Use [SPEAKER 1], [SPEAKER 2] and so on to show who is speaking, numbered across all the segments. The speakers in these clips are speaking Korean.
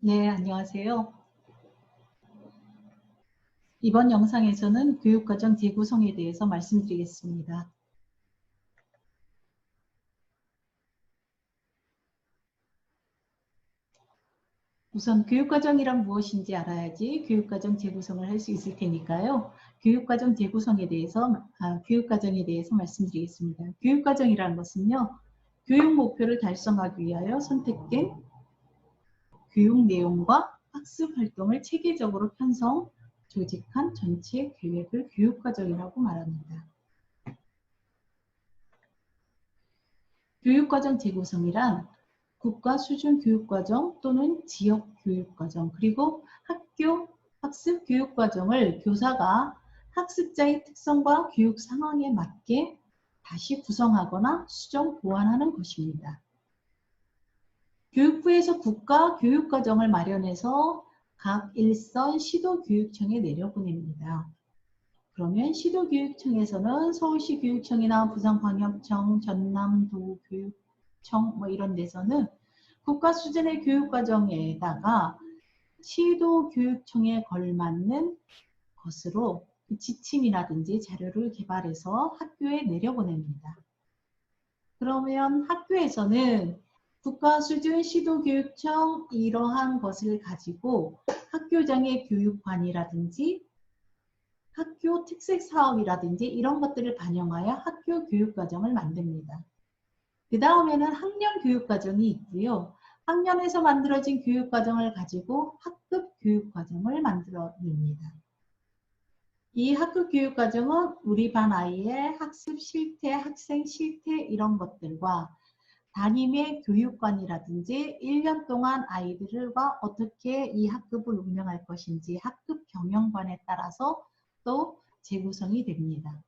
[SPEAKER 1] 네, 안녕하세요. 이번 영상에서는 교육과정 재구성에 대해서 말씀드리겠습니다. 우선 교육과정이란 무엇인지 알아야지 교육과정 재구성을 할 수 있을 테니까요. 교육과정에 대해서 말씀드리겠습니다. 교육과정이라는 것은요, 교육 목표를 달성하기 위하여 선택된 교육 내용과 학습 활동을 체계적으로 편성, 조직한 전체 계획을 교육과정이라고 말합니다. 교육과정 재구성이란 국가 수준 교육과정 또는 지역 교육과정, 그리고 학교 학습 교육과정을 교사가 학습자의 특성과 교육 상황에 맞게 다시 구성하거나 수정 보완하는 것입니다. 교육부에서 국가 교육과정을 마련해서 각 일선 시도교육청에 내려보냅니다. 그러면 시도교육청에서는 서울시 교육청이나 부산광역청, 전남도교육청 이런 데서는 국가 수준의 교육과정에다가 시도교육청에 걸맞는 것으로 지침이라든지 자료를 개발해서 학교에 내려보냅니다. 그러면 학교에서는 국가 수준 시도교육청 이러한 것을 가지고 학교장의 교육관이라든지 학교 특색 사업이라든지 이런 것들을 반영하여 학교 교육과정을 만듭니다. 그 다음에는 학년 교육과정이 있고요. 학년에서 만들어진 교육과정을 가지고 학급 교육과정을 만들어냅니다. 이 학급 교육과정은 우리 반 아이의 학습 실태, 학생 실태 이런 것들과 담임의 교육관이라든지 1년 동안 아이들과 어떻게 이 학급을 운영할 것인지 학급 경영관에 따라서 또 재구성이 됩니다.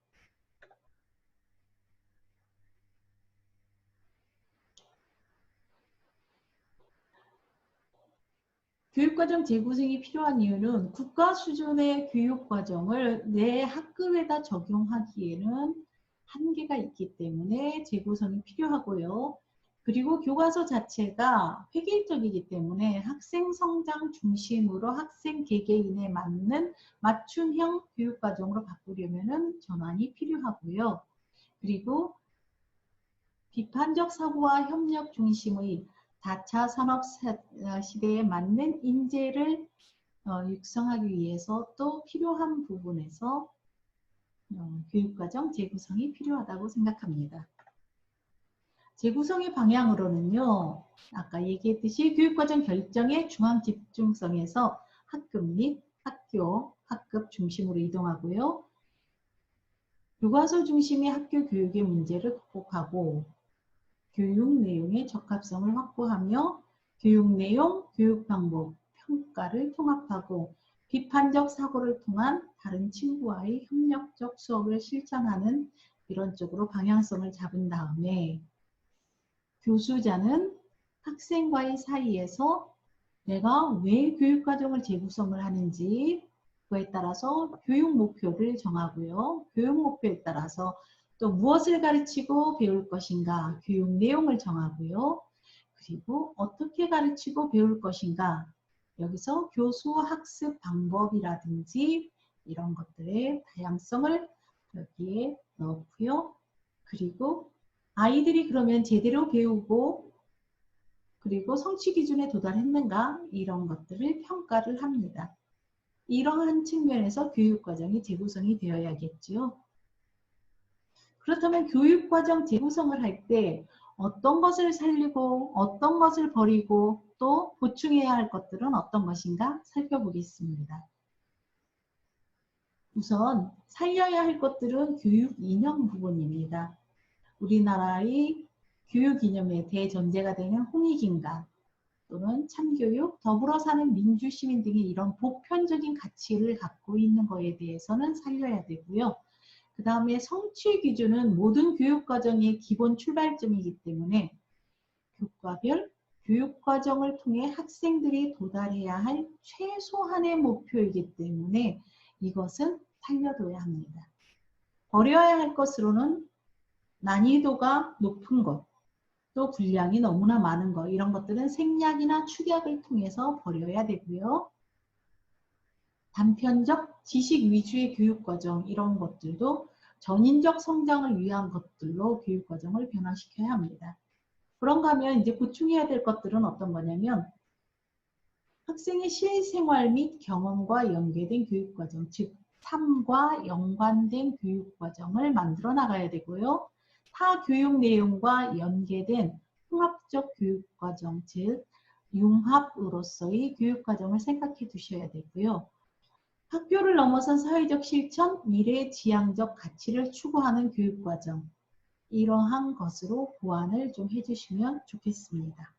[SPEAKER 1] 교육과정 재구성이 필요한 이유는 국가 수준의 교육과정을 내 학급에다 적용하기에는 한계가 있기 때문에 재구성이 필요하고요. 그리고 교과서 자체가 획일적이기 때문에 학생 성장 중심으로 학생 개개인에 맞는 맞춤형 교육과정으로 바꾸려면 전환이 필요하고요. 그리고 비판적 사고와 협력 중심의 4차 산업 시대에 맞는 인재를 육성하기 위해서 또 필요한 부분에서 교육과정 재구성이 필요하다고 생각합니다. 재구성의 방향으로는요, 아까 얘기했듯이 교육과정 결정의 중앙 집중성에서 학급 및 학급 중심으로 이동하고요. 교과서 중심의 학교 교육의 문제를 극복하고 교육 내용의 적합성을 확보하며 교육 내용, 교육 방법, 평가를 통합하고 비판적 사고를 통한 다른 친구와의 협력적 수업을 실천하는 이런 쪽으로 방향성을 잡은 다음에 교수자는 학생과의 사이에서 내가 왜 교육과정을 재구성을 하는지 그에 따라서 교육 목표를 정하고요. 교육 목표에 따라서 또 무엇을 가르치고 배울 것인가 교육 내용을 정하고요. 그리고 어떻게 가르치고 배울 것인가 여기서 교수 학습 방법이라든지 이런 것들의 다양성을 여기에 넣고요. 그리고 아이들이 그러면 제대로 배우고 그리고 성취 기준에 도달했는가 이런 것들을 평가를 합니다. 이러한 측면에서 교육과정이 재구성이 되어야겠죠. 그렇다면 교육과정 재구성을 할 때 어떤 것을 살리고 어떤 것을 버리고 또 보충해야 할 것들은 어떤 것인가 살펴보겠습니다. 우선 살려야 할 것들은 교육 이념 부분입니다. 우리나라의 교육 이념의 대전제가 되는 홍익인가 또는 참교육, 더불어 사는 민주시민 등의 이런 보편적인 가치를 갖고 있는 것에 대해서는 살려야 되고요. 그 다음에 성취 기준은 모든 교육과정의 기본 출발점이기 때문에 교과별 교육과정을 통해 학생들이 도달해야 할 최소한의 목표이기 때문에 이것은 살려둬야 합니다. 버려야 할 것으로는 난이도가 높은 것, 또 분량이 너무나 많은 거, 이런 것들은 생략이나 축약을 통해서 버려야 되고요. 단편적 지식 위주의 교육과정, 이런 것들도 전인적 성장을 위한 것들로 교육과정을 변화시켜야 합니다. 그런가 하면 이제 보충해야 될 것들은 어떤 거냐면 학생의 실생활 및 경험과 연계된 교육과정, 즉 삶과 연관된 교육과정을 만들어 나가야 되고요. 타 교육 내용과 연계된 통합적 교육과정, 즉 융합으로서의 교육과정을 생각해 두셔야 되고요. 학교를 넘어선 사회적 실천, 미래지향적 가치를 추구하는 교육과정, 이러한 것으로 보완을 좀 해주시면 좋겠습니다.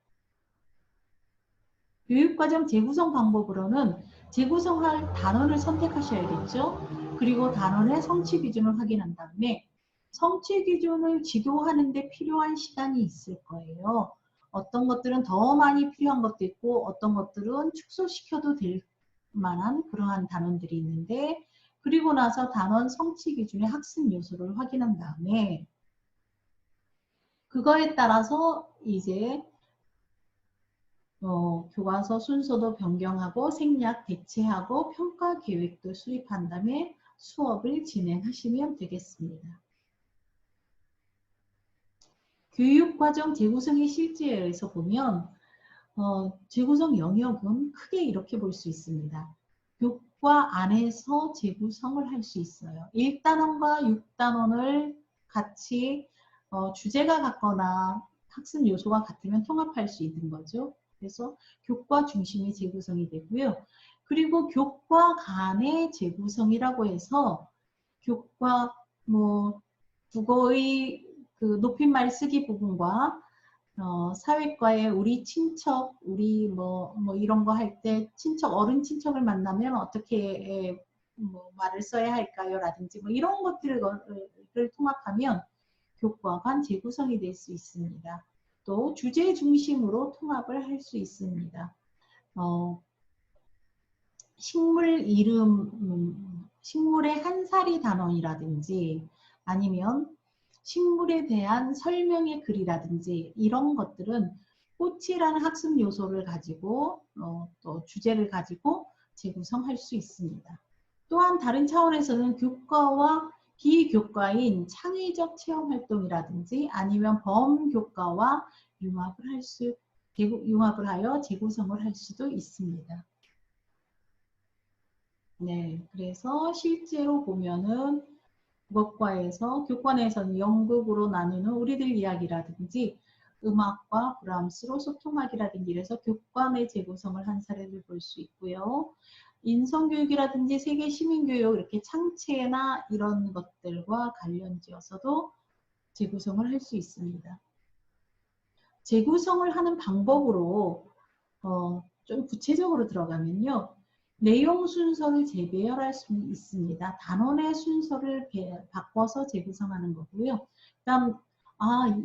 [SPEAKER 1] 교육과정 재구성 방법으로는 재구성할 단원을 선택하셔야겠죠. 그리고 단원의 성취 기준을 확인한 다음에 성취 기준을 지도하는 데 필요한 시간이 있을 거예요. 어떤 것들은 더 많이 필요한 것도 있고 어떤 것들은 축소시켜도 될 만한 그러한 단원들이 있는데, 그리고 나서 단원 성취 기준의 학습 요소를 확인한 다음에 그거에 따라서 이제 교과서 순서도 변경하고 생략 대체하고 평가 계획도 수립한 다음에 수업을 진행하시면 되겠습니다. 교육과정 재구성의 실제에서 보면 재구성 영역은 크게 이렇게 볼 수 있습니다. 교과 안에서 재구성을 할 수 있어요. 1단원과 6단원을 같이 주제가 같거나 학습 요소가 같으면 통합할 수 있는 거죠. 그래서 교과 중심의 재구성이 되고요. 그리고 교과 간의 재구성이라고 해서 교과 국어의 그 높임말 쓰기 부분과 사회과에 우리 친척, 우리 이런 거 할 때 친척, 어른 친척을 만나면 어떻게 말을 써야 할까요? 라든지 이런 것들을 통합하면 교과 간 재구성이 될 수 있습니다. 또 주제 중심으로 통합을 할 수 있습니다. 식물 이름, 식물의 한사리 단원이라든지 아니면 식물에 대한 설명의 글이라든지 이런 것들은 꽃이라는 학습 요소를 가지고 또 주제를 가지고 재구성할 수 있습니다. 또한 다른 차원에서는 교과와 비교과인 창의적 체험활동이라든지 아니면 범교과와 융합을 하여 재구성을 할 수도 있습니다. 네, 그래서 실제로 보면은 국어과에서 교과내에서는 연극으로 나누는 우리들 이야기라든지 음악과 브람스로 소통하기라든지 이래서 교과내 재구성을 한 사례를 볼 수 있고요. 인성교육이라든지 세계 시민교육 이렇게 창체나 이런 것들과 관련지어서도 재구성을 할 수 있습니다. 재구성을 하는 방법으로 좀 구체적으로 들어가면요. 내용 순서를 재배열할 수 있습니다. 단원의 순서를 바꿔서 재구성하는 거고요. 그다음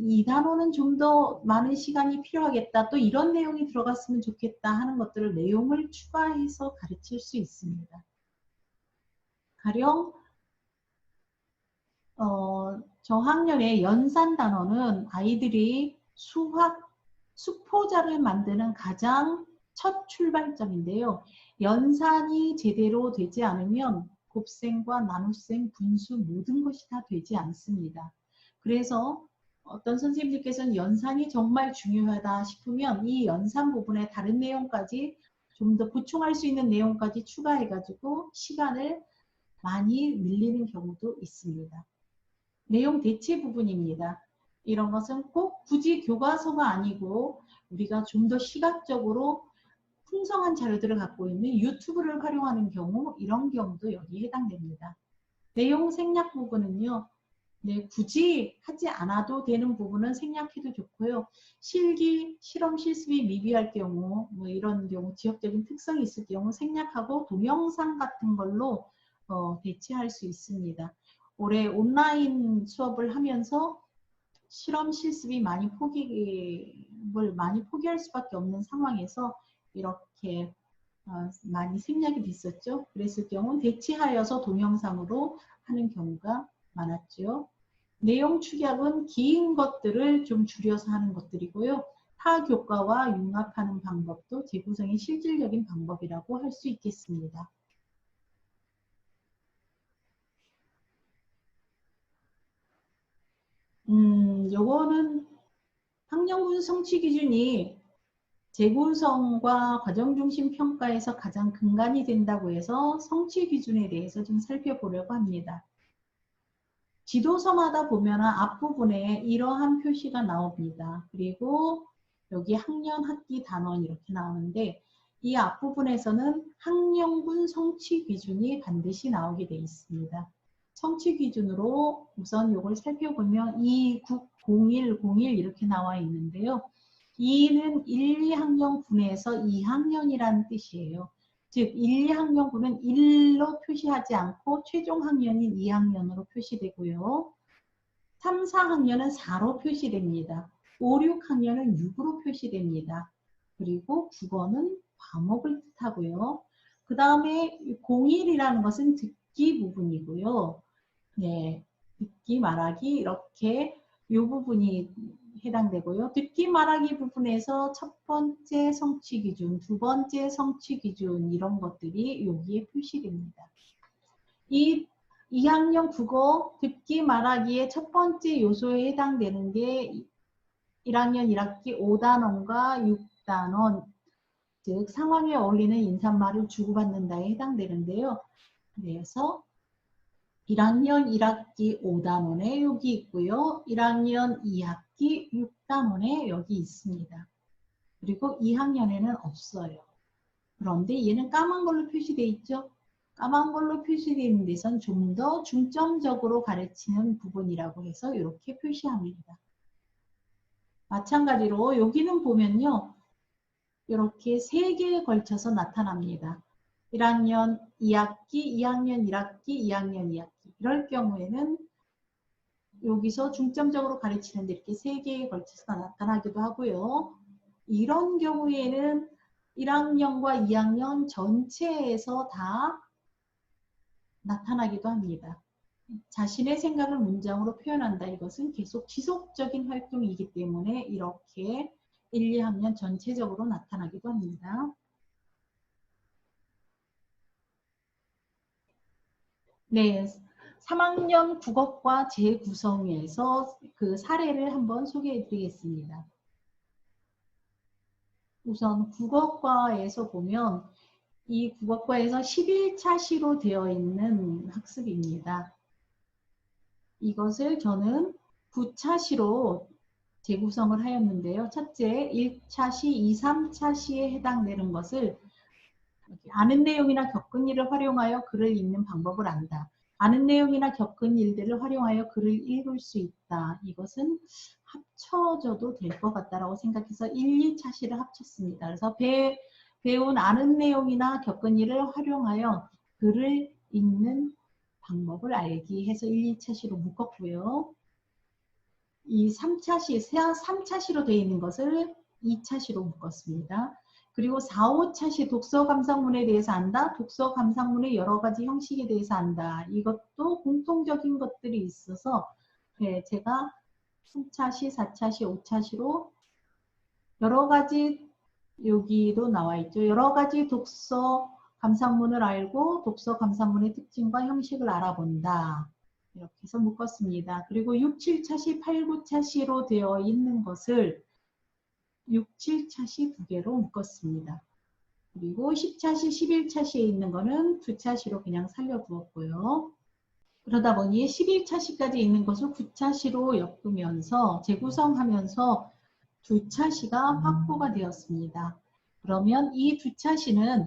[SPEAKER 1] 이 단원은 좀 더 많은 시간이 필요하겠다. 또 이런 내용이 들어갔으면 좋겠다 하는 것들을 내용을 추가해서 가르칠 수 있습니다. 가령 저학년의 연산 단원은 아이들이 수포자를 만드는 가장 첫 출발점인데요. 연산이 제대로 되지 않으면 곱셈과 나눗셈, 분수 모든 것이 다 되지 않습니다. 그래서 어떤 선생님들께서는 연산이 정말 중요하다 싶으면 이 연산 부분에 다른 내용까지 좀 더 보충할 수 있는 내용까지 추가해가지고 시간을 많이 밀리는 경우도 있습니다. 내용 대체 부분입니다. 이런 것은 꼭 굳이 교과서가 아니고 우리가 좀 더 시각적으로 풍성한 자료들을 갖고 있는 유튜브를 활용하는 경우, 이런 경우도 여기에 해당됩니다. 내용 생략 부분은요. 네, 굳이 하지 않아도 되는 부분은 생략해도 좋고요. 실기, 실험, 실습이 미비할 경우, 이런 경우, 지역적인 특성이 있을 경우 생략하고 동영상 같은 걸로 대체할 수 있습니다. 올해 온라인 수업을 하면서 실험 실습이 많이 포기할 수밖에 없는 상황에서 이렇게 많이 생략이 됐었죠. 그랬을 경우 대체하여서 동영상으로 하는 경우가 많았죠. 내용 축약은 긴 것들을 좀 줄여서 하는 것들이고요. 타 교과와 융합하는 방법도 재구성의 실질적인 방법이라고 할 수 있겠습니다. 요거는 학년군 성취 기준이 재구성과 과정중심 평가에서 가장 근간이 된다고 해서 성취 기준에 대해서 좀 살펴보려고 합니다. 지도서마다 보면 앞부분에 이러한 표시가 나옵니다. 그리고 여기 학년, 학기, 단원 이렇게 나오는데 이 앞부분에서는 학년군 성취 기준이 반드시 나오게 되어 있습니다. 성취 기준으로 우선 이걸 살펴보면 20101 이렇게 나와 있는데요. 2는 1, 2학년군에서 2학년이라는 뜻이에요. 즉 1, 2학년군은 1로 표시하지 않고 최종 학년인 2학년으로 표시되고요. 3, 4학년은 4로 표시됩니다. 5, 6학년은 6으로 표시됩니다. 그리고 국어는 과목을 뜻하고요. 그 다음에 01이라는 것은 듣기 부분이고요. 네, 듣기, 말하기 이렇게 이 부분이 해당되고요. 듣기, 말하기 부분에서 첫 번째 성취 기준, 두 번째 성취 기준 이런 것들이 여기에 표시됩니다. 이 2학년 국어 듣기, 말하기의 첫 번째 요소에 해당되는 게 1학년 1학기 5단원과 6단원, 즉 상황에 어울리는 인사말을 주고받는다에 해당되는데요. 그래서 1학년 1학기 5단원에 여기 있고요. 1학년 2학기 6단원에 여기 있습니다. 그리고 2학년에는 없어요. 그런데 얘는 까만 걸로 표시되어 있죠. 까만 걸로 표시되어 있는 데선 좀 더 중점적으로 가르치는 부분이라고 해서 이렇게 표시합니다. 마찬가지로 여기는 보면요. 이렇게 3개에 걸쳐서 나타납니다. 1학년 2학기, 2학년 1학기, 2학년 2학기. 이럴 경우에는 여기서 중점적으로 가르치는데 이렇게 3개에 걸쳐서 나타나기도 하고요. 이런 경우에는 1학년과 2학년 전체에서 다 나타나기도 합니다. 자신의 생각을 문장으로 표현한다. 이것은 계속 지속적인 활동이기 때문에 이렇게 1, 2학년 전체적으로 나타나기도 합니다. 네, 3학년 국어과 재구성에서 그 사례를 한번 소개해 드리겠습니다. 우선 국어과에서 보면 이 국어과에서 11차 시로 되어 있는 학습입니다. 이것을 저는 9차 시로 재구성을 하였는데요. 첫째, 1차 시, 2, 3차 시에 해당되는 것을 아는 내용이나 겪은 일을 활용하여 글을 읽는 방법을 안다. 아는 내용이나 겪은 일들을 활용하여 글을 읽을 수 있다. 이것은 합쳐져도 될 것 같다라고 생각해서 1, 2차 시를 합쳤습니다. 그래서 배운 아는 내용이나 겪은 일을 활용하여 글을 읽는 방법을 알기 해서 1, 2차 시로 묶었고요. 이 3차 시, 3차 시로 되어 있는 것을 2차 시로 묶었습니다. 그리고 4, 5차 시 독서 감상문에 대해서 안다. 독서 감상문의 여러 가지 형식에 대해서 안다. 이것도 공통적인 것들이 있어서 제가 3차 시, 4차 시, 5차 시로 여러 가지 여기도 나와 있죠. 여러 가지 독서 감상문을 알고 독서 감상문의 특징과 형식을 알아본다. 이렇게 해서 묶었습니다. 그리고 6, 7차시, 8, 9차시로 되어 있는 것을 6, 7차시 두 개로 묶었습니다. 그리고 10차시, 11차시에 있는 거는 2차시로 그냥 살려두었고요. 그러다 보니 11차시까지 있는 것을 9차시로 엮으면서 재구성하면서 2차시가 확보가 되었습니다. 그러면 이 2차시는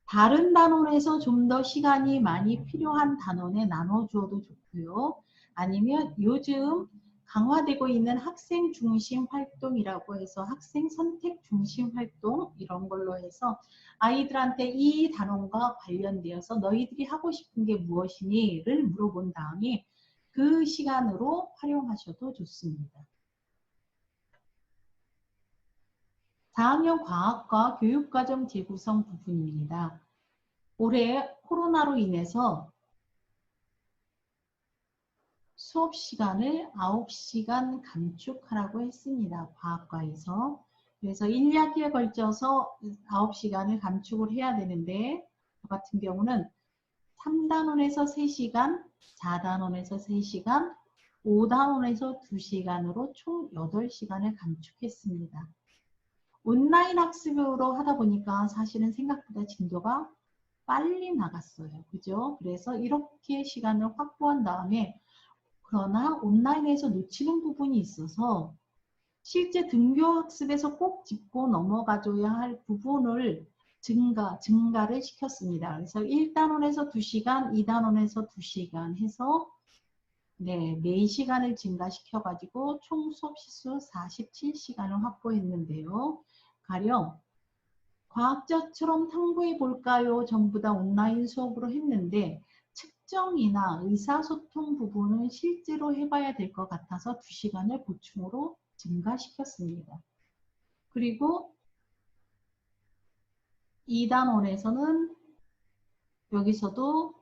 [SPEAKER 1] 다른 단원에서 좀 더 시간이 많이 필요한 단원에 나눠주어도 좋고요. 아니면 요즘 강화되고 있는 학생 중심 활동이라고 해서 학생 선택 중심 활동 이런 걸로 해서 아이들한테 이 단원과 관련되어서 너희들이 하고 싶은 게 무엇이니?를 물어본 다음에 그 시간으로 활용하셔도 좋습니다. 4학년 과학과 교육과정 재구성 부분입니다. 올해 코로나로 인해서 수업 시간을 9시간 감축하라고 했습니다. 과학과에서. 그래서 1, 2학기에 걸쳐서 9시간을 감축을 해야 되는데 저 같은 경우는 3단원에서 3시간, 4단원에서 3시간, 5단원에서 2시간으로 총 8시간을 감축했습니다. 온라인 학습으로 하다 보니까 사실은 생각보다 진도가 빨리 나갔어요. 그죠? 그래서 이렇게 시간을 확보한 다음에 그러나 온라인에서 놓치는 부분이 있어서 실제 등교학습에서 꼭 짚고 넘어가줘야 할 부분을 증가를 시켰습니다. 그래서 1단원에서 2시간, 2단원에서 2시간 해서 4시간을 증가시켜가지고 총 수업 시수 47시간을 확보했는데요. 가령 과학자처럼 탐구해 볼까요? 전부 다 온라인 수업으로 했는데 측정이나 의사소통 부분은 실제로 해봐야 될 것 같아서 2시간을 보충으로 증가시켰습니다. 그리고 2단원에서는 여기서도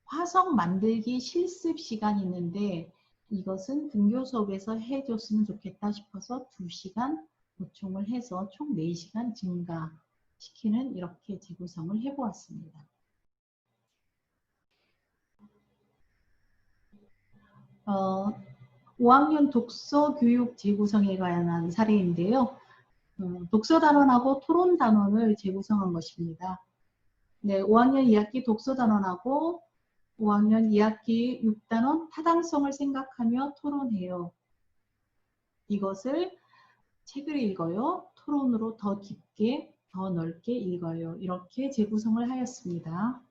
[SPEAKER 1] 화석 만들기 실습 시간이 있는데 이것은 등교 수업에서 해줬으면 좋겠다 싶어서 2시간 보충을 해서 총 4시간 증가시키는 이렇게 재구성을 해보았습니다. 5학년 독서 교육 재구성에 관한 사례인데요. 독서 단원하고 토론 단원을 재구성한 것입니다. 네, 5학년 2학기 독서 단원하고 5학년 2학기 6단원 타당성을 생각하며 토론해요. 이것을 책을 읽어요. 토론으로 더 깊게, 더 넓게 읽어요. 이렇게 재구성을 하였습니다.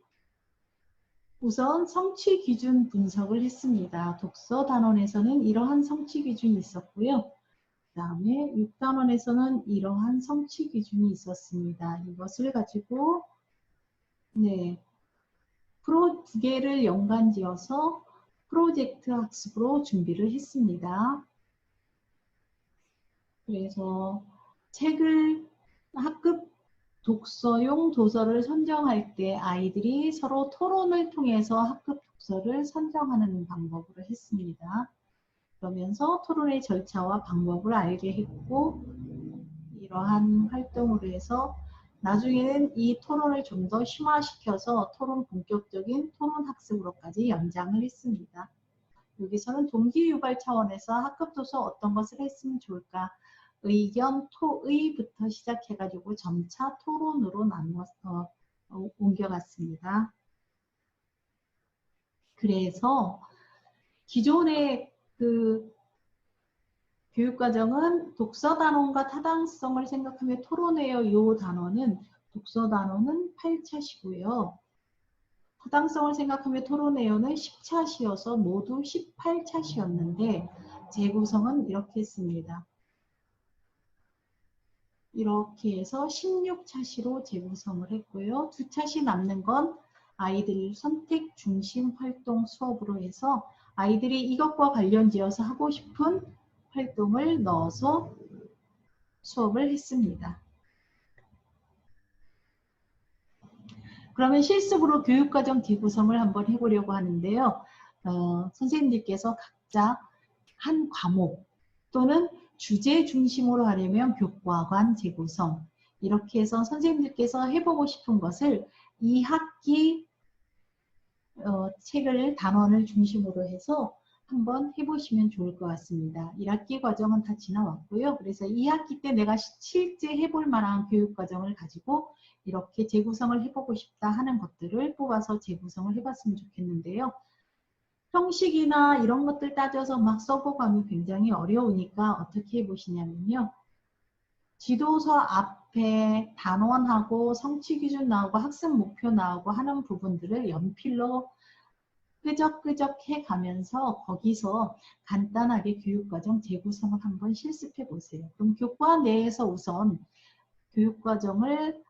[SPEAKER 1] 우선 성취 기준 분석을 했습니다. 독서 단원에서는 이러한 성취 기준이 있었고요. 그 다음에 6단원에서는 이러한 성취 기준이 있었습니다. 이것을 가지고 프로 2개를 연관지어서 프로젝트 학습으로 준비를 했습니다. 그래서 책을 학급 독서용 도서를 선정할 때 아이들이 서로 토론을 통해서 학급 독서를 선정하는 방법으로 했습니다. 그러면서 토론의 절차와 방법을 알게 했고 이러한 활동으로 해서 나중에는 이 토론을 좀 더 심화시켜서 본격적인 토론 학습으로까지 연장을 했습니다. 여기서는 동기 유발 차원에서 학급 도서 어떤 것을 했으면 좋을까 의견, 토의부터 시작해가지고 점차 토론으로 나누어서 옮겨갔습니다. 그래서 기존의 그 교육과정은 독서 단원과 타당성을 생각하며 토론해요. 이 단원은 독서 단원은 8차시고요. 타당성을 생각하며 토론해요는 10차시여서 모두 18차시였는데 재구성은 이렇게 했습니다. 이렇게 해서 16차시로 재구성을 했고요. 2차시 남는 건 아이들 선택 중심 활동 수업으로 해서 아이들이 이것과 관련지어서 하고 싶은 활동을 넣어서 수업을 했습니다. 그러면 실습으로 교육과정 재구성을 한번 해보려고 하는데요. 선생님들께서 각자 한 과목 또는 주제 중심으로 하려면 교과관 재구성 이렇게 해서 선생님들께서 해보고 싶은 것을 2학기 책을 단원을 중심으로 해서 한번 해보시면 좋을 것 같습니다. 1학기 과정은 다 지나왔고요. 그래서 2학기 때 내가 실제 해볼 만한 교육과정을 가지고 이렇게 재구성을 해보고 싶다 하는 것들을 뽑아서 재구성을 해봤으면 좋겠는데요. 형식이나 이런 것들 따져서 막 써보고 하면 굉장히 어려우니까 어떻게 해보시냐면요. 지도서 앞에 단원하고 성취기준 나오고 학습 목표 나오고 하는 부분들을 연필로 끄적끄적 해가면서 거기서 간단하게 교육과정 재구성을 한번 실습해 보세요. 그럼 교과 내에서 우선 교육과정을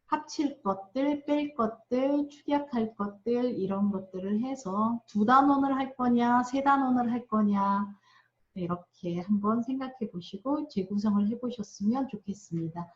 [SPEAKER 1] 합칠 것들, 뺄 것들, 축약할 것들 이런 것들을 해서 2단원을 할 거냐, 3단원을 할 거냐 이렇게 한번 생각해 보시고 재구성을 해 보셨으면 좋겠습니다.